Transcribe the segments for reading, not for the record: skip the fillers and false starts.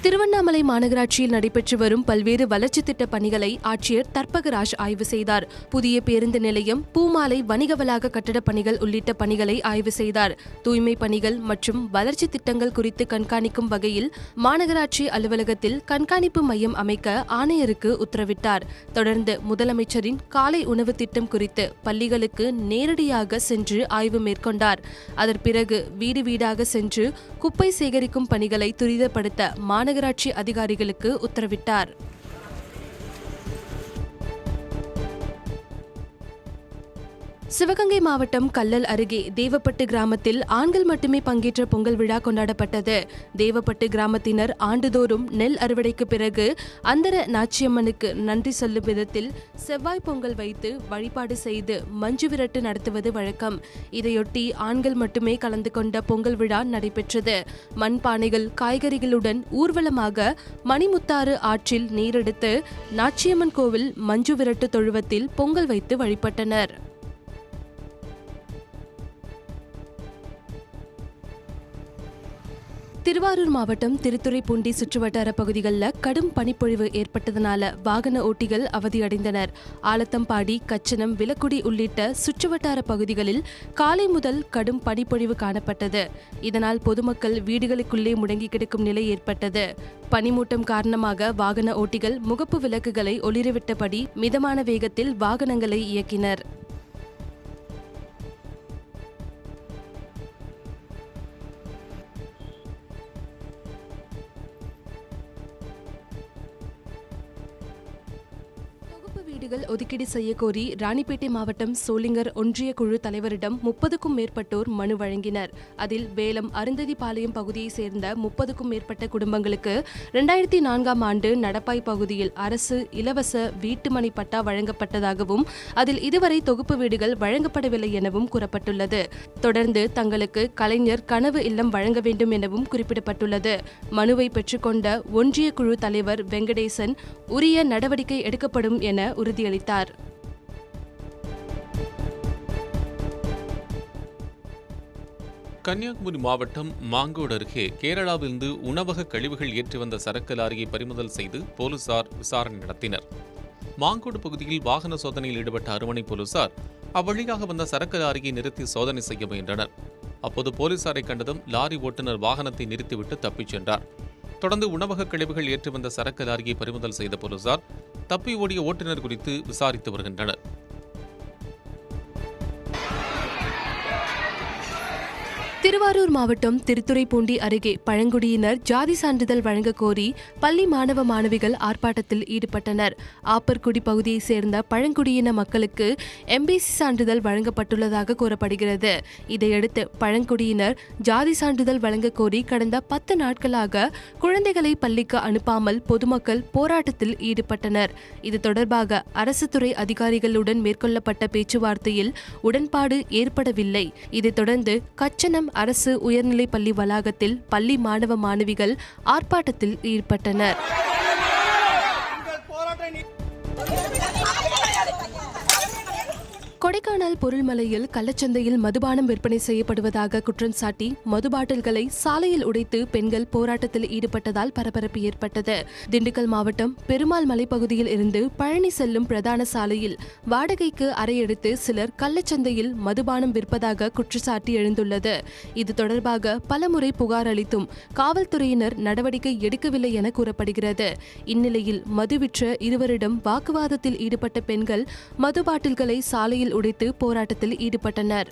திருவண்ணாமலை மாநகராட்சியில் நடைபெற்று வரும் பல்வேறு வளர்ச்சித் திட்ட பணிகளை ஆட்சியர் தர்பகராஜ் ஆய்வு செய்தார். புதிய பேருந்து நிலையம், பூமாலை வணிக வளாக கட்டடப் பணிகள் உள்ளிட்ட பணிகளை ஆய்வு செய்தார். தூய்மை பணிகள் மற்றும் வளர்ச்சி திட்டங்கள் குறித்து கண்காணிக்கும் வகையில் மாநகராட்சி அலுவலகத்தில் கண்காணிப்பு மையம் அமைக்க ஆணையருக்கு உத்தரவிட்டார். தொடர்ந்து முதலமைச்சரின் காலை உணவு திட்டம் குறித்து பள்ளிகளுக்கு நேரடியாக சென்று ஆய்வு மேற்கொண்டார். அதன் பிறகு வீடு வீடாக சென்று குப்பை சேகரிக்கும் பணிகளை துரிதப்படுத்த மாநகராட்சி அதிகாரிகளுக்கு உத்தரவிட்டார். சிவகங்கை மாவட்டம் கல்லல் அருகே தேவப்பட்டு கிராமத்தில் ஆண்கள் மட்டுமே பங்கேற்ற பொங்கல் விழா கொண்டாடப்பட்டது. தேவப்பட்டு கிராமத்தினர் ஆண்டுதோறும் நெல் அறுவடைக்கு பிறகு அந்தர நாச்சியம்மனுக்கு நன்றி சொல்லும் விதத்தில் செவ்வாய் பொங்கல் வைத்து வழிபாடு செய்து மஞ்சு விரட்டு நடத்துவது வழக்கம். இதையொட்டி ஆண்கள் மட்டுமே கலந்து கொண்ட பொங்கல் விழா நடைபெற்றது. மண்பானைகள், காய்கறிகளுடன் ஊர்வலமாக மணிமுத்தாறு ஆற்றில் நீரெடுத்து நாச்சியம்மன் கோவில் மஞ்சு விரட்டு தொழுவத்தில் பொங்கல் வைத்து வழிபட்டனர். திருவாரூர் மாவட்டம் திருத்துறைப்பூண்டி சுற்றுவட்டார பகுதிகளில் கடும் பனிப்பொழிவு ஏற்பட்டதனால வாகன ஓட்டிகள் அவதியடைந்தனர். ஆலத்தம்பாடி, கச்சனம், விலக்குடி உள்ளிட்ட சுற்றுவட்டார பகுதிகளில் காலை முதல் கடும் பனிப்பொழிவு காணப்பட்டது. இதனால் பொதுமக்கள் வீடுகளுக்குள்ளே முடங்கி கிடக்கும் நிலை ஏற்பட்டது. பனிமூட்டம் காரணமாக வாகன ஓட்டிகள் முகப்பு விளக்குகளை ஒளிரவிட்டபடி மிதமான வேகத்தில் வாகனங்களை இயக்கினர். வீடுகள் ஒதுக்கீடு செய்ய கோரி ராணிப்பேட்டை மாவட்டம் சோளிங்கர் ஒன்றிய குழு தலைவரிடம் 30க்கும் மேற்பட்டோர் மனு வழங்கினர். அதில் வேலம் அருந்ததிபாளையம் பகுதியை சேர்ந்த 30க்கும் மேற்பட்ட குடும்பங்களுக்கு 2004ஆம் ஆண்டு நடப்பாய் பகுதியில் அரசு இலவச வீட்டுமனை பட்டா வழங்கப்பட்டதாகவும் அதில் இதுவரை தொகுப்பு வீடுகள் வழங்கப்படவில்லை எனவும் கூறப்பட்டுள்ளது. தொடர்ந்து தங்களுக்கு கலைஞர் கனவு இல்லம் வழங்க வேண்டும் எனவும் குறிப்பிடப்பட்டுள்ளது. மனுவை பெற்றுக்கொண்ட ஒன்றிய குழு தலைவர் வெங்கடேசன் உரிய நடவடிக்கை எடுக்கப்படும் என உறுதியளித்தார். கன்னியாகுமரி மாவட்டம் மாங்கோடு அருகே கேரளாவிலிருந்து உணவக கழிவுகள் ஏற்றி வந்த சரக்கு லாரியை பறிமுதல் செய்து போலீசார் விசாரணை நடத்தினர். மாங்கோடு பகுதியில் வாகன சோதனையில் ஈடுபட்ட அருமனை போலீசார் அவ்வழியாக வந்த சரக்கு லாரியை நிறுத்தி சோதனை செய்ய முயன்றனர். அப்போது போலீசாரை கண்டதும் லாரி ஓட்டுநர் வாகனத்தை நிறுத்திவிட்டு தப்பிச் சென்றார். தொடர்ந்து உணவக கழிவுகள் ஏற்றி வந்த சரக்கு லாரியை பறிமுதல் செய்த போலீசார் தப்பி ஓடிய ஓட்டுநர் குறித்து விசாரித்து வருகின்றனர். திருவாரூர் மாவட்டம் திருத்துறைப்பூண்டி அருகே பழங்குடியினர் ஜாதி சான்றிதழ் வழங்க கோரி பள்ளி மாணவ மாணவிகள் ஆர்ப்பாட்டத்தில் ஈடுபட்டனர். ஆப்பர்குடி பகுதியைச் சேர்ந்த பழங்குடியின மக்களுக்கு எம்பிசி சான்றிதழ் வழங்கப்பட்டுள்ளதாக கூறப்படுகிறது. இதையடுத்து பழங்குடியினர் ஜாதி சான்றிதழ் வழங்க கோரி கடந்த 10 நாட்களாக குழந்தைகளை பள்ளிக்கு அனுப்பாமல் பொதுமக்கள் போராட்டத்தில் ஈடுபட்டனர். இது தொடர்பாக அரசு துறை அதிகாரிகளுடன் மேற்கொள்ளப்பட்ட பேச்சுவார்த்தையில் உடன்பாடு ஏற்படவில்லை. இதைத் தொடர்ந்து கச்சனம் அரசு உயர்நிலைப் பள்ளி வளாகத்தில் பள்ளி மாணவ மாணவிகள் ஆர்ப்பாட்டத்தில் ஈடுபட்டனர். கொடைக்கானல் பொருள்மலையில் கள்ளச்சந்தையில் மதுபானம் விற்பனை செய்யப்படுவதாக குற்றம் சாட்டி மது பாட்டில்களை சாலையில் உடைத்து பெண்கள் போராட்டத்தில் ஈடுபட்டதால் பரபரப்பு ஏற்பட்டது. திண்டுக்கல் மாவட்டம் பெருமாள் மலைப்பகுதியில் இருந்து பழனி செல்லும் பிரதான சாலையில் வாடகைக்கு அறை எடுத்து சிலர் கள்ளச்சந்தையில் மதுபானம் விற்பதாக குற்றச்சாட்டு எழுந்துள்ளது. இது தொடர்பாக பலமுறை புகார் அளித்தும் காவல்துறையினர் நடவடிக்கை எடுக்கவில்லை என கூறப்படுகிறது. இந்நிலையில் மது விற்ற இருவரிடம் வாக்குவாதத்தில் ஈடுபட்ட பெண்கள் மது பாட்டில்களை சாலையில் உடைத்து போராட்டத்தில் ஈடுபட்டனர்.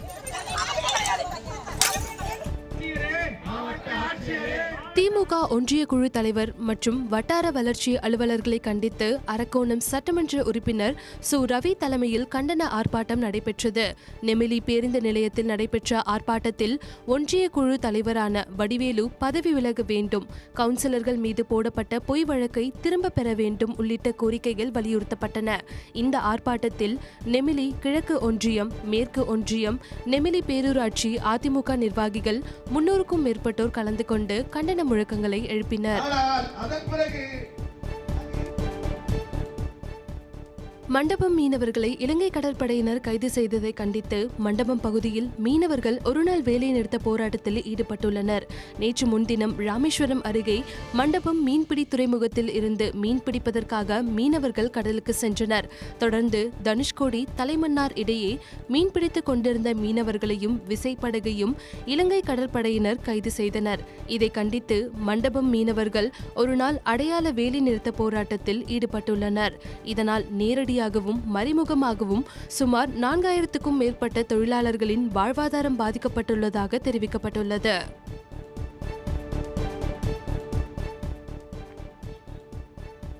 திமுக ஒன்றிய குழு தலைவர் மற்றும் வட்டார வளர்ச்சி அலுவலர்களை கண்டித்து அரக்கோணம் சட்டமன்ற உறுப்பினர் சு ரவி தலைமையில் கண்டன ஆர்ப்பாட்டம் நடைபெற்றது. நெமிலி பேருந்து நிலையத்தில் நடைபெற்ற ஆர்ப்பாட்டத்தில் ஒன்றிய குழு தலைவரான வடிவேலு பதவி விலக வேண்டும், கவுன்சிலர்கள் மீது போடப்பட்ட பொய் வழக்கை திரும்ப பெற வேண்டும் உள்ளிட்ட கோரிக்கைகள் வலியுறுத்தப்பட்டன. இந்த ஆர்ப்பாட்டத்தில் நெமிலி கிழக்கு ஒன்றியம், மேற்கு ஒன்றியம், நெமிலி பேரூராட்சி அதிமுக நிர்வாகிகள் 300க்கும் மேற்பட்டோர் கலந்து கொண்டு கண்டன முழக்கங்களை எழுப்பினர். மண்டபம் மீனவர்களை இலங்கை கடற்படையினர் கைது செய்ததை கண்டித்து மண்டபம் பகுதியில் மீனவர்கள் ஒருநாள் வேலை நிறுத்த போராட்டத்தில் ஈடுபட்டுள்ளனர். நேற்று முன்தினம் ராமேஸ்வரம் அருகே மண்டபம் மீன்பிடி துறைமுகத்தில் இருந்து மீன்பிடிப்பதற்காக மீனவர்கள் கடலுக்கு சென்றனர். தொடர்ந்து தனுஷ்கோடி தலைமன்னார் இடையே மீன்பிடித்துக் கொண்டிருந்த மீனவர்களையும் விசைப்படகையும் இலங்கை கடற்படையினர் கைது செய்தனர். இதை கண்டித்து மண்டபம் மீனவர்கள் ஒருநாள் அடையாள வேலை நிறுத்த போராட்டத்தில் ஈடுபட்டுள்ளனர். இதனால் நேரடி மறைமுகமாகவும் சுமார் 4000க்கும் மேற்பட்ட தொழிலாளர்களின் வாழ்வாதாரம் பாதிக்கப்பட்டுள்ளதாக தெரிவிக்கப்பட்டுள்ளது.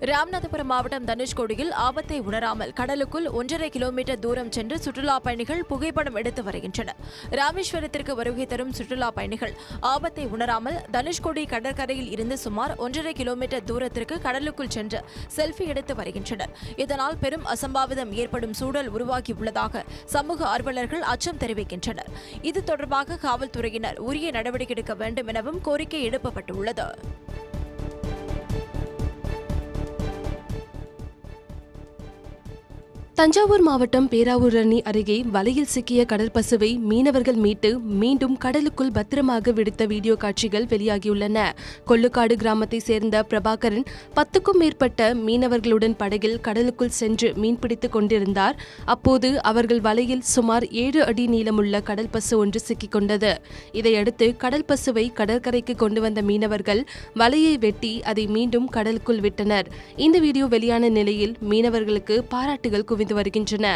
ராமநாதபுரம் மாவட்டம் தனுஷ்கோடியில் ஆபத்தை உணராமல் கடலுக்குள் 1.5 கிலோமீட்டர் தூரம் சென்று சுற்றுலா பயணிகள் புகைப்படம் எடுத்து வருகின்றனர். ராமேஸ்வரத்திற்கு வருகை தரும் சுற்றுலா பயணிகள் ஆபத்தை உணராமல் தனுஷ்கோடி கடற்கரையில் இருந்து சுமார் 1.5 கிலோமீட்டர் தூரத்திற்கு கடலுக்குள் சென்று செல்ஃபி எடுத்து வருகின்றனர். இதனால் பெரும் அசம்பாவிதம் ஏற்படும் சூழல் உருவாகியுள்ளதாக சமூக ஆர்வலர்கள் அச்சம் தெரிவிக்கின்றனர். இது தொடர்பாக காவல்துறையினர் உரிய நடவடிக்கை எடுக்க வேண்டும் எனவும் கோரிக்கை எழுப்பப்பட்டுள்ளது. தஞ்சாவூர் மாவட்டம் பேராவூரணி அருகே வலையில் சிக்கிய கடற்பசுவை மீனவர்கள் மீட்டு மீண்டும் கடலுக்குள் பத்திரமாக விடுத்த வீடியோ காட்சிகள் வெளியாகியுள்ளன. கொள்ளுக்காடு கிராமத்தை சேர்ந்த பிரபாகரன் 10க்கும் மேற்பட்ட மீனவர்களுடன் படகில் கடலுக்குள் சென்று மீன்பிடித்துக் கொண்டிருந்தார். அப்போது அவர்கள் வலையில் சுமார் 7 அடி நீளமுள்ள கடல் பசு ஒன்று சிக்கிக் கொண்டது. இதையடுத்து கடல் பசுவை கடற்கரைக்கு கொண்டு வந்த மீனவர்கள் வலையை வெட்டி அதை மீண்டும் கடலுக்குள் விட்டனர். இந்த வீடியோ வெளியான நிலையில் மீனவர்களுக்கு பாராட்டுகள் குவிந்து வருகின்றன.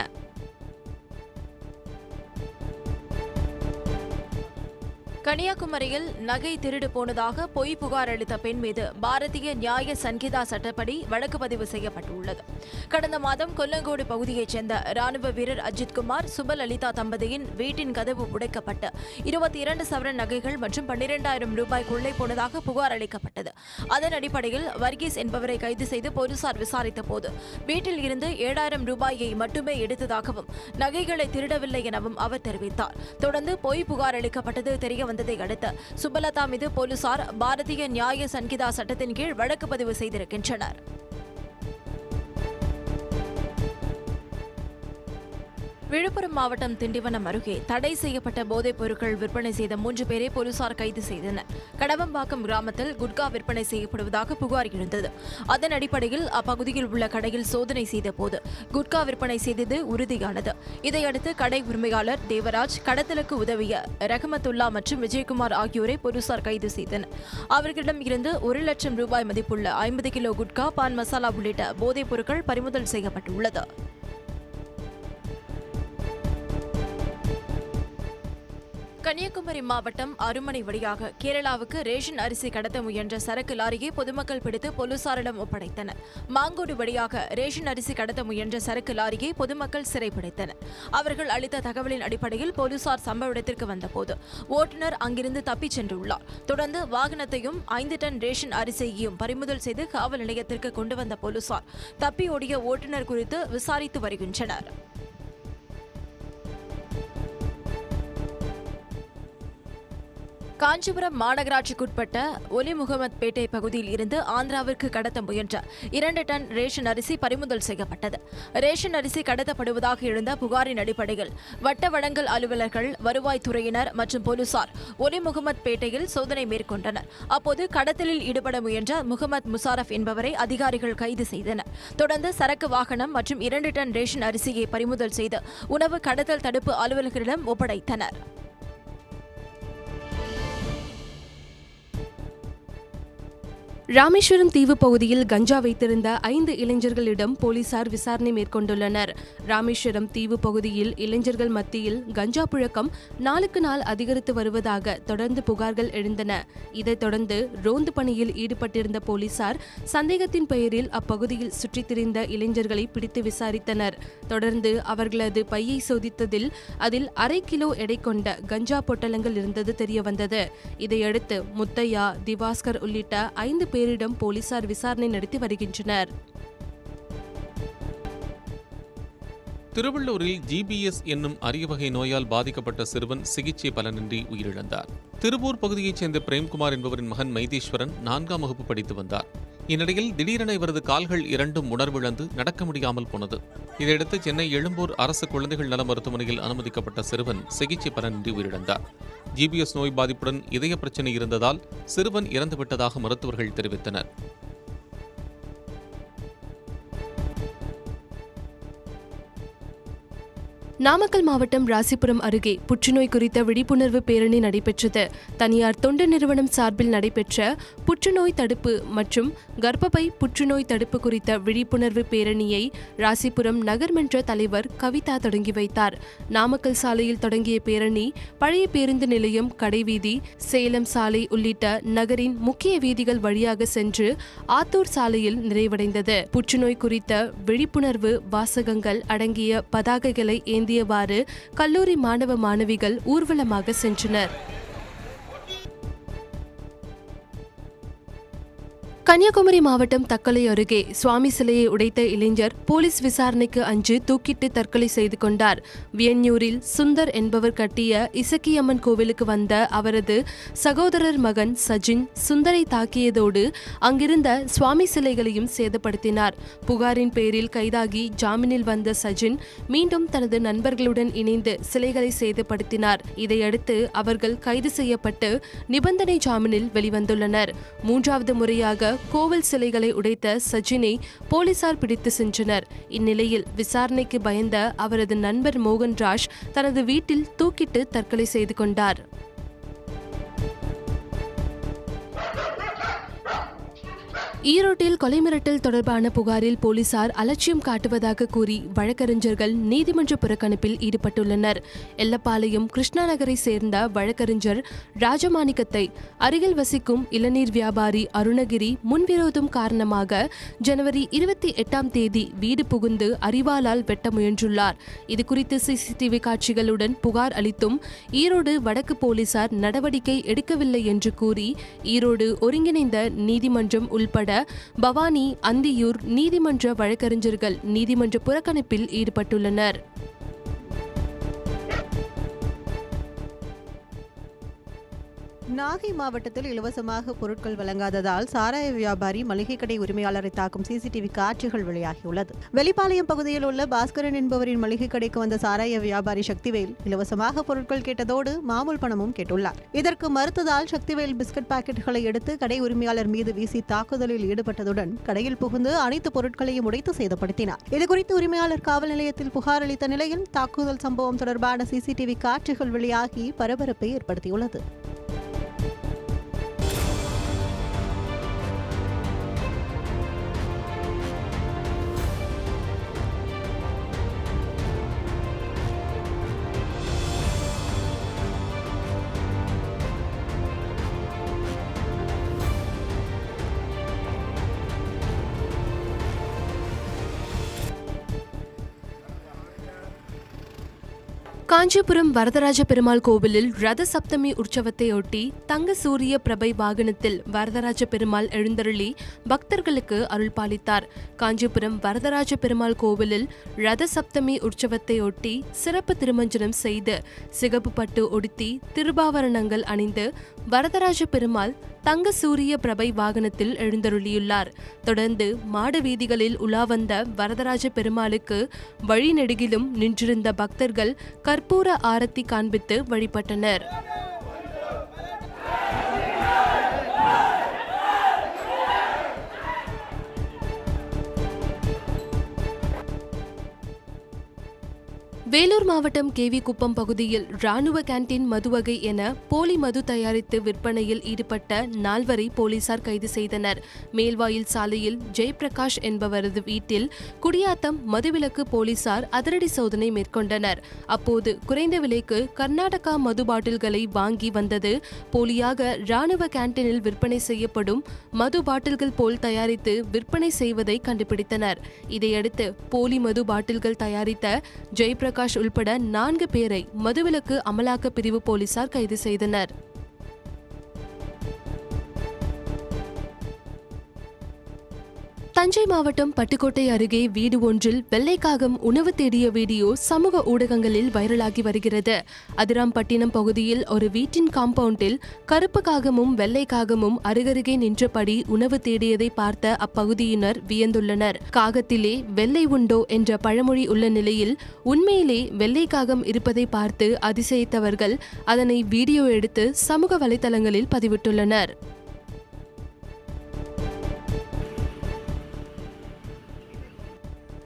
கன்னியாகுமரியில் நகை திருடு போனதாக பொய் புகார் அளித்த பெண் மீது பாரதிய நியாய சன்ஹிதா சட்டப்படி வழக்கு பதிவு செய்யப்பட்டுள்ளது. கடந்த மாதம் கொல்லங்கோடு பகுதியைச் சேர்ந்த ராணுவ வீரர் அஜித்குமார் சுபலலிதா தம்பதியின் வீட்டின் கதவு உடைக்கப்பட்டு 22 சவரன் நகைகள் மற்றும் 12,000 ரூபாய் கொள்ளை போனதாக புகார் அளிக்கப்பட்டது. அதன் அடிப்படையில் வர்கீஸ் என்பவரை கைது செய்து போலீசார் விசாரித்த போது வீட்டில் இருந்து 7,000 ரூபாயை மட்டுமே எடுத்ததாகவும் நகைகளை திருடவில்லை எனவும் அவர் தெரிவித்தார். தொடர்ந்து பொய் புகார் அளிக்கப்பட்டது தெரிய வந்ததை அடுத்து சுபலதா மீது போலீசார் பாரதிய நியாய சன்ஹிதா சட்டத்தின் கீழ் வழக்கு பதிவு செய்திருக்கின்றனர். விழுப்புரம் மாவட்டம் திண்டிவனம் அருகே தடை செய்யப்பட்ட போதைப் பொருட்கள் விற்பனை செய்த 3 பேரை போலீசார் கைது செய்தனர். கடவம்பாக்கம் கிராமத்தில் குட்கா விற்பனை செய்யப்படுவதாக புகார் எழுந்தது. அதன் அடிப்படையில் அப்பகுதியில் உள்ள கடையில் சோதனை செய்தபோது குட்கா விற்பனை செய்தது உறுதியானது. இதையடுத்து கடை உரிமையாளர் தேவராஜ், கடத்தலுக்கு உதவிய ரஹமத்துல்லா மற்றும் விஜயகுமார் ஆகியோரை போலீசார் கைது செய்தனர். அவர்களிடம் இருந்து 1 லட்சம் ரூபாய் மதிப்புள்ள 50 கிலோ குட்கா, பான் மசாலா உள்ளிட்ட போதைப் பொருட்கள் பறிமுதல் செய்யப்பட்டுள்ளது. கன்னியாகுமரி மாவட்டம் அருமனை வழியாக கேரளாவுக்கு ரேஷன் அரிசி கடத்த முயன்ற சரக்கு லாரியை பொதுமக்கள் பிடித்து போலீசாரிடம் ஒப்படைத்தனர். மாங்கோடு வழியாக ரேஷன் அரிசி கடத்த முயன்ற சரக்கு லாரியை பொதுமக்கள் சிறைப்பிடித்தனர். அவர்கள் அளித்த தகவலின் அடிப்படையில் போலீசார் சம்பவ இடத்திற்கு வந்தபோது ஓட்டுநர் அங்கிருந்து தப்பிச் சென்றுள்ளார். தொடர்ந்து வாகனத்தையும் 5 டன் ரேஷன் அரிசியையும் பறிமுதல் செய்து காவல் நிலையத்திற்கு கொண்டு வந்த போலீசார் தப்பி ஓடிய ஓட்டுநர் குறித்து விசாரித்து வருகின்றனர். காஞ்சிபுரம் மாநகராட்சிக்குட்பட்ட ஒலிமுகமத்பேட்டை பகுதியில் இருந்து ஆந்திராவிற்கு கடத்த முயன்ற 2 டன் ரேஷன் அரிசி பறிமுதல் செய்யப்பட்டது. ரேஷன் அரிசி கடத்தப்படுவதாக எழுந்த புகாரின் அடிப்படையில் வட்ட வழங்கல் அலுவலர்கள், வருவாய்த்துறையினர் மற்றும் போலீசார் ஒலிமுகமத்பேட்டையில் சோதனை மேற்கொண்டனர். அப்போது கடத்தலில் ஈடுபட முயன்ற முகமது முசாரப் என்பவரை அதிகாரிகள் கைது செய்தனர். தொடர்ந்து சரக்கு வாகனம் மற்றும் 2 டன் ரேஷன் அரிசியை பறிமுதல் செய்து உணவு கடத்தல் தடுப்பு அலுவலர்களிடம் ஒப்படைத்தனர். ராமேஸ்வரம் தீவு பகுதியில் கஞ்சா வைத்திருந்த 5 இளைஞர்களிடம் போலீசார் விசாரணை மேற்கொண்டுள்ளனர். ராமேஸ்வரம் தீவு பகுதியில் இளைஞர்கள் மத்தியில் கஞ்சா புழக்கம் நாளுக்கு நாள் அதிகரித்து வருவதாக தொடர்ந்து புகார்கள் எழுந்தன. இதைத் தொடர்ந்து ரோந்து பணியில் ஈடுபட்டிருந்த போலீசார் சந்தேகத்தின் பெயரில் அப்பகுதியில் சுற்றித் திரிந்த இளைஞர்களை பிடித்து விசாரித்தனர். தொடர்ந்து அவர்களது பையை சோதித்ததில் அதில் 1/2 கிலோ எடை கொண்ட கஞ்சா பொட்டலங்கள் இருந்தது தெரியவந்தது. இதையடுத்து முத்தையா, திவாஸ்கர் உள்ளிட்ட 5 பேரிடம் போலீசார் விசாரணை நடத்தி வருகின்றனர். திருவள்ளூரில் ஜிபிஎஸ் என்னும் அரிய வகை நோயால் பாதிக்கப்பட்ட சிறுவன் சிகிச்சை பலனின்றி உயிரிழந்தார். திருப்பூர் பகுதியைச் சேர்ந்த பிரேம்குமார் என்பவரின் மகன் மைதீஸ்வரன் 4ஆம் வகுப்பு படித்து வந்தார். இந்நிலையில் திடீரென இவரது கால்கள் இரண்டும் உணர்விழந்து நடக்க முடியாமல் போனது. இதையடுத்து சென்னை எழும்பூர் அரசு குழந்தைகள் நல மருத்துவமனையில் அனுமதிக்கப்பட்ட சிறுவன் சிகிச்சை பலனின்றி உயிரிழந்தார். ஜிபிஎஸ் நோய் பாதிப்புடன் இதய பிரச்சினை இருந்ததால் சிறுவன் இறந்துவிட்டதாக மருத்துவர்கள் தெரிவித்தனர். நாமக்கல் மாவட்டம் ராசிபுரம் அருகே புற்றுநோய் குறித்த விழிப்புணர்வு பேரணி நடைபெற்றது. தனியார் தொண்டு நிறுவனம் சார்பில் நடைபெற்ற புற்றுநோய் தடுப்பு மற்றும் கர்ப்பப்பை புற்றுநோய் தடுப்பு குறித்த விழிப்புணர்வு பேரணியை ராசிபுரம் நகர்மன்ற தலைவர் கவிதா தொடங்கி வைத்தார். நாமக்கல் சாலையில் தொடங்கிய பேரணி பழைய பேருந்து நிலையம், கடைவீதி, சேலம் சாலை உள்ளிட்ட நகரின் முக்கிய வீதிகள் வழியாக சென்று ஆத்தூர் சாலையில் நிறைவடைந்தது. புற்றுநோய் குறித்த விழிப்புணர்வு வாசகங்கள் அடங்கிய பதாகைகளை ஏந்தியவாறு கல்லூரி மாணவ மாணவிகள் ஊர்வலமாக சென்றனர். கன்னியாகுமரி மாவட்டம் தக்கலை அருகே சுவாமி சிலையை உடைத்த இளைஞர் போலீஸ் விசாரணைக்கு அஞ்சு தூக்கிட்டு தற்கொலை செய்து கொண்டார். வியன்னூரில் சுந்தர் என்பவர் கட்டிய இசக்கியம்மன் கோவிலுக்கு வந்த அவரது சகோதரர் மகன் சஜின் சுந்தரை தாக்கியதோடு அங்கிருந்த சுவாமி சிலைகளையும் சேதப்படுத்தினார். புகாரின் பேரில் கைதாகி ஜாமீனில் வந்த சஜின் மீண்டும் தனது நண்பர்களுடன் இணைந்து சிலைகளை சேதப்படுத்தினார். இதையடுத்து அவர்கள் கைது செய்யப்பட்டு நிபந்தனை ஜாமீனில் வெளிவந்துள்ளனர். மூன்றாவது முறையாக கோவில் சிலைகளை உடைத்த சஜினை போலீசார் பிடித்து சென்றனர். இந்நிலையில் விசாரணைக்கு பயந்த அவரது நண்பர் மோகன்ராஜ் தனது வீட்டில் தூக்கிட்டு தற்கொலை செய்து கொண்டார். ஈரோட்டில் கொலை மிரட்டல் தொடர்பான புகாரில் போலீசார் அலட்சியம் காட்டுவதாக கூறி வழக்கறிஞர்கள் நீதிமன்ற புறக்கணிப்பில் ஈடுபட்டுள்ளனர். எல்லப்பாளையம் கிருஷ்ணா நகரை சேர்ந்த வழக்கறிஞர் ராஜமாணிக்கத்தை அருகில் வசிக்கும் இளநீர் வியாபாரி அருணகிரி முன்விரோதம் காரணமாக ஜனவரி 28 வீடு புகுந்து அரிவாளால் வெட்ட முயன்றுள்ளார். இதுகுறித்து சிசிடிவி காட்சிகளுடன் புகார் அளித்தும் ஈரோடு வடக்கு போலீசார் நடவடிக்கை எடுக்கவில்லை என்று கூறி ஈரோடு ஒருங்கிணைந்த நீதிமன்றம் உள்பட பவானி, அந்தியூர் நீதிமன்ற வழக்கறிஞர்கள் நீதிமன்ற புறக்கணிப்பில் ஈடுபட்டுள்ளனர். நாகை மாவட்டத்தில் இலவசமாக பொருட்கள் வழங்காததால் சாராய வியாபாரி மளிகை கடை உரிமையாளரை தாக்கும் சிசிடிவி காட்சிகள் வெளியாகியுள்ளது. வெளிப்பாளையம் பகுதியில் உள்ள பாஸ்கரன் என்பவரின் மளிகை கடைக்கு வந்த சாராய வியாபாரி சக்திவேல் இலவசமாக பொருட்கள் கேட்டதோடு மாமூல் பணமும் கேட்டுள்ளார். இதற்கு மறுத்ததால் சக்திவேல் பிஸ்கட் பாக்கெட்டுகளை எடுத்து கடை உரிமையாளர் மீது வீசி தாக்குதலில் ஈடுபட்டதுடன் கடையில் புகுந்து அனைத்து பொருட்களையும் உடைத்து சேதப்படுத்தினார். இதுகுறித்து உரிமையாளர் காவல் நிலையத்தில் புகார் அளித்த நிலையில் தாக்குதல் சம்பவம் தொடர்பான சிசிடிவி காட்சிகள் வெளியாகி பரபரப்பை ஏற்படுத்தியுள்ளது. காஞ்சிபுரம் வரதராஜ பெருமாள் கோவிலில் ரத சப்தமி உற்சவத்தையொட்டி தங்க சூரிய பிரபை வாகனத்தில் வரதராஜ பெருமாள் எழுந்தருளி பக்தர்களுக்கு அருள் பாலித்தார். காஞ்சிபுரம் வரதராஜ பெருமாள் கோவிலில் ரத சப்தமி உற்சவத்தையொட்டி சிறப்பு திருமஞ்சனம் செய்து சிகப்பு பட்டு உடுத்தி திருபாவரணங்கள் அணிந்து வரதராஜ பெருமாள் தங்க சூரிய பிரபை வாகனத்தில் எழுந்தருளியுள்ளார். தொடர்ந்து மாட வீதிகளில் உலா வந்த வரதராஜ பெருமாளுக்கு வழிநெடுகிலும் நின்றிருந்த பக்தர்கள் கற்பூர ஆரத்தி காண்பித்து வழிபட்டனர். வேலூர் மாவட்டம் கேவி குப்பம் பகுதியில் ராணுவ கேண்டீன் மதுவகை என போலி மது தயாரித்து விற்பனையில் ஈடுபட்ட 4வரை போலீசார் கைது செய்தனர். மேல்வாயில் சாலையில் ஜெயபிரகாஷ் என்பவரது வீட்டில் குடியாத்தம் மதுவிலக்கு போலீசார் அதிரடி சோதனை மேற்கொண்டனர். அப்போது குறைந்த விலைக்கு கர்நாடகா மது பாட்டில்களை வாங்கி வந்தது போலியாக ராணுவ கேண்டீனில் விற்பனை செய்யப்படும் மது பாட்டில்கள் போல் தயாரித்து விற்பனை செய்வதை கண்டுபிடித்தனர். இதையடுத்து போலி மது பாட்டில்கள் தயாரித்த ஜெயபிரகாஷ் உள்பட 4 பேரை மதுவிலக்கு அமலாக்க பிரிவு போலீசார் கைது செய்தனர். தஞ்சை மாவட்டம் பட்டுக்கோட்டை அருகே வீடு ஒன்றில் வெள்ளைக்காகம் உணவு தேடிய வீடியோ சமூக ஊடகங்களில் வைரலாகி வருகிறது. அதிராம்பட்டினம் பகுதியில் ஒரு வீட்டின் காம்பவுண்டில் கருப்பு காகமும் வெள்ளைக்காகமும் அருகருகே நின்றபடி உணவு தேடியதை பார்த்த அப்பகுதியினர் வியந்துள்ளனர். காகத்திலே வெள்ளை உண்டோ என்ற பழமொழி உள்ள நிலையில் உண்மையிலே வெள்ளைக்காகம் இருப்பதை பார்த்து அதிசயித்தவர்கள் அதனை வீடியோ எடுத்து சமூக வலைதளங்களில் பதிவிட்டுள்ளனர்.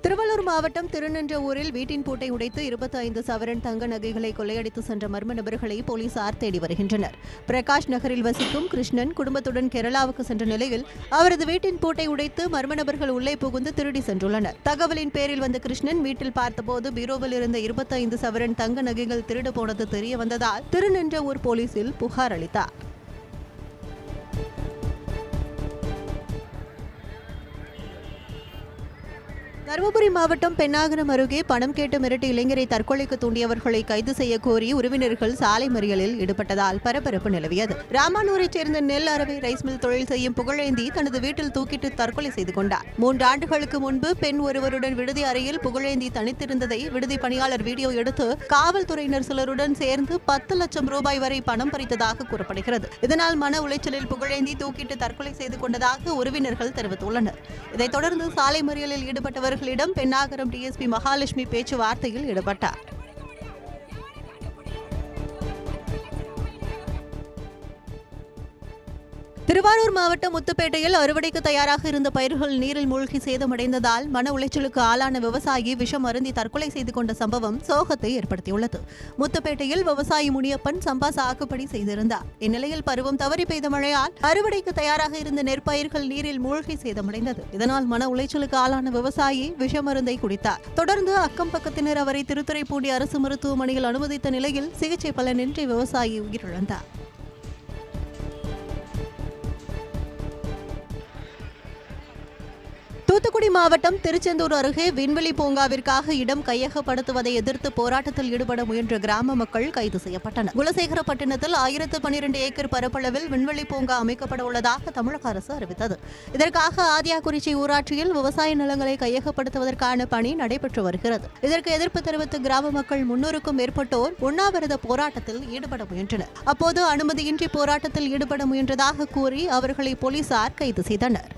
திருவள்ளூர் மாவட்டம் திருநின்றவூரில் வீட்டின் பூட்டை உடைத்து 25 சவரன் தங்க நகைகளை கொள்ளையடித்து சென்ற மர்ம நபர்களை போலீசார் தேடி வருகின்றனர். பிரகாஷ் நகரில் வசிக்கும் கிருஷ்ணன் குடும்பத்துடன் கேரளாவுக்கு சென்ற நிலையில் அவரது வீட்டின் பூட்டை உடைத்து மர்ம நபர்கள் உள்ளே புகுந்து திருடி சென்றுள்ளனர். தகவலின் பேரில் வந்த கிருஷ்ணன் வீட்டில் பார்த்தபோது பீரோவில் இருந்த 25 சவரன் தங்க நகைகள் திருடு போனது தெரிய வந்ததால் திருநின்றவூர் போலீசில் புகார் அளித்தார். தருமபுரி மாவட்டம் பென்னாகரம் அருகே பணம் கேட்டு மிரட்டி இளைஞரை தற்கொலைக்கு தூண்டியவர்களை கைது செய்ய கோரி உறவினர்கள் சாலை மறியலில் ஈடுபட்டதால் பரபரப்பு நிலவியது. ராமானூரைச் சேர்ந்த நெல் அரவை ரைஸ் மில் தொழில் செய்யும் புகழேந்தி தனது வீட்டில் தூக்கிட்டு தற்கொலை செய்து கொண்டார். 3 ஆண்டுகளுக்கு முன்பு பெண் ஒருவருடன் விடுதி அறையில் புகழேந்தி தனித்திருந்ததை விடுதி பணியாளர் வீடியோ எடுத்து காவல்துறையினர் சிலருடன் சேர்ந்து 10 லட்சம் ரூபாய் வரை பணம் பறித்ததாக கூறப்படுகிறது. இதனால் மன உளைச்சலில் புகழேந்தி தூக்கிட்டு தற்கொலை செய்து கொண்டதாக உறவினர்கள் தெரிவித்துள்ளனர். இதைத் தொடர்ந்து சாலை மறியலில் ஈடுபட்டவர்கள் பென்னாகரம் டிஎஸ்பி மகாலட்சுமி பேச்சுவார்த்தையில் ஈடுபட்டார். திருவாரூர் மாவட்டம் முத்துப்பேட்டையில் அறுவடைக்கு தயாராக இருந்த பயிர்கள் நீரில் மூழ்கி சேதமடைந்ததால் மன உளைச்சலுக்கு ஆளான விவசாயி விஷம் அருந்தி தற்கொலை செய்து கொண்ட சம்பவம் சோகத்தை ஏற்படுத்தியுள்ளது. முத்துப்பேட்டையில் விவசாயி முனியப்பன் சம்பா சாகுபடி செய்திருந்தார். இந்நிலையில் பருவம் தவறி பெய்த மழையால் அறுவடைக்கு தயாராக இருந்த நெற்பயிர்கள் நீரில் மூழ்கி சேதமடைந்தது. இதனால் மன உளைச்சலுக்கு ஆளான விவசாயி விஷமருந்தை குடித்தார். தொடர்ந்து அக்கம் பக்கத்தினர் அவரை திருத்துறைப்பூண்டி அரசு மருத்துவமனையில் அனுமதித்த நிலையில் சிகிச்சை பலனின்றி விவசாயி உயிரிழந்தார். தூத்துக்குடி மாவட்டம் திருச்செந்தூர் அருகே விண்வெளி பூங்காவிற்காக இடம் கையகப்படுத்துவதை எதிர்த்து போராட்டத்தில் ஈடுபட முயன்ற கிராம மக்கள் கைது செய்யப்பட்டனர். குலசேகரப்பட்டினத்தில் 1012 ஏக்கர் பரப்பளவில் விண்வெளி பூங்கா அமைக்கப்பட உள்ளதாக தமிழக அரசு அறிவித்தது. இதற்காக ஆதியாக்குறிச்சி ஊராட்சியில் விவசாய நிலங்களை கையகப்படுத்துவதற்கான பணி நடைபெற்று வருகிறது. இதற்கு எதிர்ப்பு தெரிவித்து கிராம மக்கள் 300க்கும் மேற்பட்டோர் உண்ணாவிரத போராட்டத்தில் ஈடுபட முயன்றனர். அப்போது அனுமதியின்றி போராட்டத்தில் ஈடுபட முயன்றதாக கூறி அவர்களை போலீசார் கைது செய்தனர்.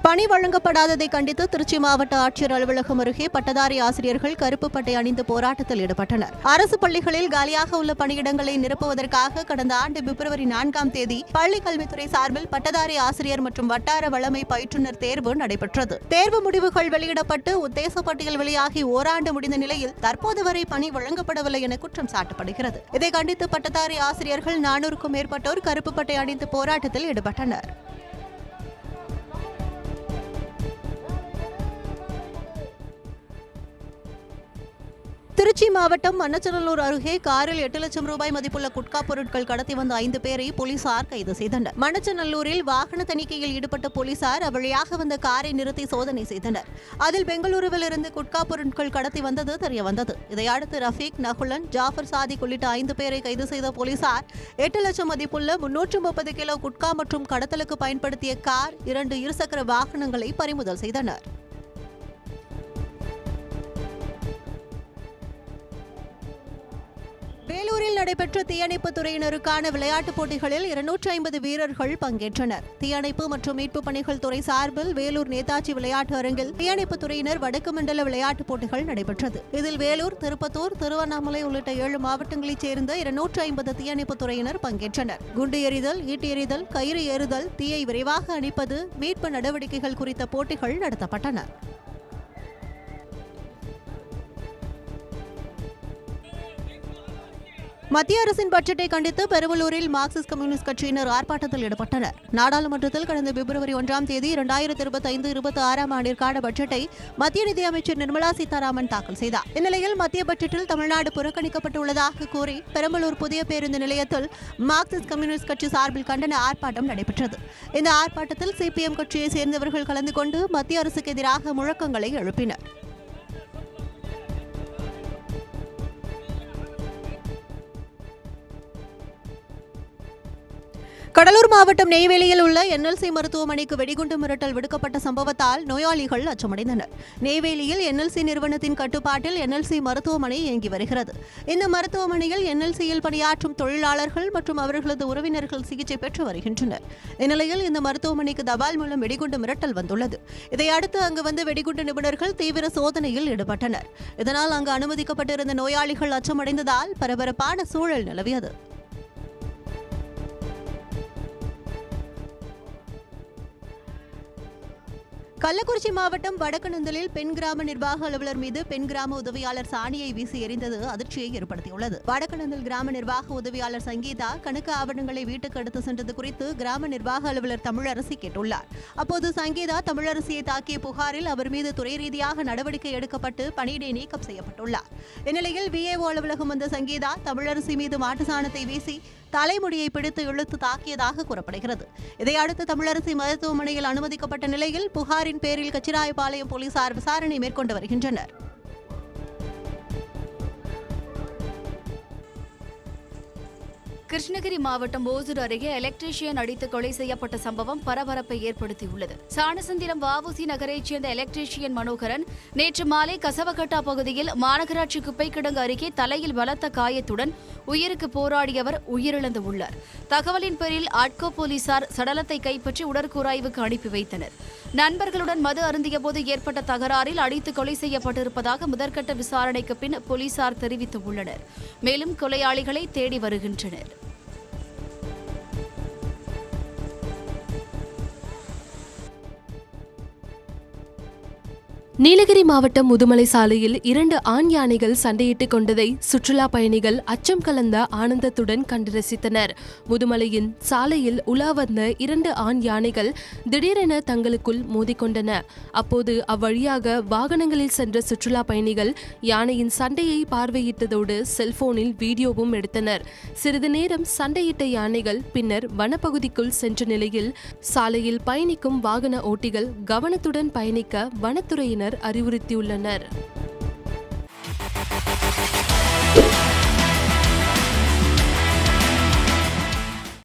பணி வழங்கப்படாததை கண்டித்து திருச்சி மாவட்ட ஆட்சியர் அலுவலகம் அருகே பட்டதாரி ஆசிரியர்கள் கருப்பு பட்டை அணிந்து போராட்டத்தில் ஈடுபட்டனர். அரசு பள்ளிகளில் காலியாக உள்ள பணியிடங்களை நிரப்புவதற்காக கடந்த ஆண்டு பிப்ரவரி 4ஆம் தேதி பள்ளிக் கல்வித்துறை சார்பில் பட்டதாரி ஆசிரியர் மற்றும் வட்டார வளமை பயிற்றுநர் தேர்வு நடைபெற்றது. தேர்வு முடிவுகள் வெளியிடப்பட்டு உத்தேச பட்டியல் வெளியாகி ஓராண்டு முடிந்த நிலையில் தற்போது வரை பணி வழங்கப்படவில்லை என குற்றம் சாட்டப்படுகிறது. இதை கண்டித்து பட்டதாரி ஆசிரியர்கள் 400க்கும் மேற்பட்டோர் கருப்பு பட்டை அணிந்து போராட்டத்தில் ஈடுபட்டனர். திருச்சி மாவட்டம் மண்ணச்சநல்லூர் அருகே காரில் 8 லட்சம் ரூபாய் மதிப்புள்ள குட்கா பொருட்கள் கடத்தி வந்த 5 பேரை போலீசார் கைது செய்தனர். மண்ணச்சநல்லூரில் வாகன தணிக்கையில் ஈடுபட்ட போலீசார் அவ்வழியாக வந்த காரை நிறுத்தி சோதனை செய்தனர். அதில் பெங்களூருவில் இருந்து குட்கா பொருட்கள் கடத்தி வந்தது தெரியவந்தது. இதையடுத்து ரஃபீக், நகுலன், ஜாஃபர் சாதிக் உள்ளிட்ட 5 பேரை கைது செய்த போலீசார் 8 லட்சம் மதிப்புள்ள 330 கிலோ குட்கா மற்றும் கடத்தலுக்கு பயன்படுத்திய கார், 2 இருசக்கர வாகனங்களை பறிமுதல் செய்தனர். வேலூரில் நடைபெற்ற தீயணைப்புத் துறையினருக்கான விளையாட்டுப் போட்டிகளில் 250 வீரர்கள் பங்கேற்றனர். தீயணைப்பு மற்றும் மீட்புப் பணிகள் துறை சார்பில் வேலூர் நேதாஜி விளையாட்டு அரங்கில் தீயணைப்புத் துறையினர் வடக்கு மண்டல விளையாட்டுப் போட்டிகள் நடைபெற்றது. இதில் வேலூர், திருப்பத்தூர், திருவண்ணாமலை உள்ளிட்ட 7 மாவட்டங்களைச் சேர்ந்த 250 தீயணைப்புத் துறையினர் பங்கேற்றனர். குண்டு எறிதல், ஈட்டி எறிதல், கயிறு ஏறுதல், தீயை விரைவாக அணைப்பது, மீட்பு நடவடிக்கைகள் குறித்த போட்டிகள் நடத்தப்பட்டன. மத்திய அரசின் பட்ஜெட்டை கண்டித்து பெரம்பலூரில் மார்க்சிஸ்ட் கம்யூனிஸ்ட் கட்சியினர் ஆர்ப்பாட்டத்தில் ஈடுபட்டனர். நாடாளுமன்றத்தில் கடந்த பிப்ரவரி 1ஆம் தேதி 2025-26ஆம் ஆண்டிற்கான பட்ஜெட்டை மத்திய நிதியமைச்சர் நிர்மலா சீதாராமன் தாக்கல் செய்தார். இந்நிலையில் மத்திய பட்ஜெட்டில் தமிழ்நாடு புறக்கணிக்கப்பட்டுள்ளதாக கூறி பெரம்பலூர் புதிய பேருந்து நிலையத்தில் மார்க்சிஸ்ட் கம்யூனிஸ்ட் கட்சி சார்பில் கண்டன ஆர்ப்பாட்டம் நடைபெற்றது. இந்த ஆர்ப்பாட்டத்தில் சிபிஎம் கட்சியைச் சேர்ந்தவர்கள் கலந்து கொண்டு மத்திய அரசுக்கு எதிராக முழக்கங்களை எழுப்பினர். கடலூர் மாவட்டம் நெய்வேலியில் உள்ள என்எல்சி மருத்துவமனைக்கு வெடிகுண்டு மிரட்டல் விடுக்கப்பட்ட சம்பவத்தால் நோயாளிகள் அச்சமடைந்தனர். நெய்வேலியில் என்எல்சி நிறுவனத்தின் கட்டுப்பாட்டில் என்எல்சி மருத்துவமனை இயங்கி வருகிறது. இந்த மருத்துவமனையில் என்எல்சியில் பணியாற்றும் தொழிலாளர்கள் மற்றும் அவர்களது உறவினர்கள் சிகிச்சை பெற்று வருகின்றனர். இந்நிலையில் இந்த மருத்துவமனைக்கு தபால் மூலம் வெடிகுண்டு மிரட்டல் வந்துள்ளது. இதையடுத்து அங்கு வந்த வெடிகுண்டு நிபுணர்கள் தீவிர சோதனையில் ஈடுபட்டனர். இதனால் அங்கு அனுமதிக்கப்பட்டிருந்த நோயாளிகள் அச்சமடைந்ததால் பரபரப்பான சூழல் நிலவியது. கள்ளக்குறிச்சி மாவட்டம் வடக்கநந்தலில் பெண் கிராம நிர்வாக அலுவலர் மீது பெண் கிராம உதவியாளர் சாணியை வீசி எறிந்தது அதிர்ச்சியை ஏற்படுத்தியுள்ளது. வடக்கநந்தல் கிராம நிர்வாக உதவியாளர் சங்கீதா கணக்கு ஆவணங்களை வீட்டுக்கு எடுத்து சென்றது குறித்து கிராம நிர்வாக அலுவலர் தமிழரசி கேட்டுள்ளார். அப்போது சங்கீதா தமிழரசியை தாக்கிய புகாரில் அவர் மீது துறை ரீதியாக நடவடிக்கை எடுக்கப்பட்டு பணியிடை நீக்கம் செய்யப்பட்டுள்ளார். இந்நிலையில் விஏஓ அலுவலகம் வந்த சங்கீதா தமிழரசி மீது மாட்டு சாணத்தை வீசி தலைமுடியை பிடித்து இழுத்து தாக்கியதாக கூறப்படுகிறது. இதையடுத்து தமிழரசி மருத்துவமனையில் அனுமதிக்கப்பட்ட நிலையில் புகாரின் பேரில் கச்சிராயபாளையம் போலீசார் விசாரணை மேற்கொண்டு வருகின்றனர். கிருஷ்ணகிரி மாவட்டம் ஓசூர் அருகே எலக்ட்ரீஷியன் அடித்து கொலை செய்யப்பட்ட சம்பவம் பரபரப்பை ஏற்படுத்தியுள்ளது. சாணசந்திரம் வஉசி நகரைச் சேர்ந்த எலக்ட்ரீஷியன் மனோகரன் நேற்று மாலை கசவகட்டா பகுதியில் மாநகராட்சி குப்பை கிடங்கு அருகே தலையில் பலத்த காயத்துடன் உயிருக்கு போராடியவர் உயிரிழந்துள்ளார். தகவலின் பேரில் ஆட்கோ போலீசார் சடலத்தை கைப்பற்றி உடற்கூராய்வுக்கு அனுப்பி வைத்தனர். நண்பர்களுடன் மது அருந்தியபோது ஏற்பட்ட தகராறில் அடித்து கொலை செய்யப்பட்டிருப்பதாக முதற்கட்ட விசாரணைக்கு பின் போலீசார் தெரிவித்துள்ளனர். மேலும் கொலையாளிகளை தேடி வருகின்றனர். நீலகிரி மாவட்டம் முதுமலை சாலையில் 2 ஆண் யானைகள் சண்டையிட்டுக் கொண்டதை சுற்றுலா பயணிகள் அச்சம் கலந்த ஆனந்தத்துடன் கண்டு ரசித்தனர். முதுமலையின் சாலையில் உலா வந்த 2 ஆண் யானைகள் திடீரென தங்களுக்குள் மோதிக்கொண்டன. அப்போது அவ்வழியாக வாகனங்களில் சென்ற சுற்றுலா பயணிகள் யானையின் சண்டையை பார்வையிட்டதோடு செல்போனில் வீடியோவும் எடுத்தனர். சிறிது நேரம் சண்டையிட்ட யானைகள் பின்னர் வனப்பகுதிக்குள் சென்ற நிலையில் சாலையில் பயணிக்கும் வாகன ஓட்டிகள் கவனத்துடன் பயணிக்க வனத்துறையினர் அறிவுறுத்தியுள்ளனர்.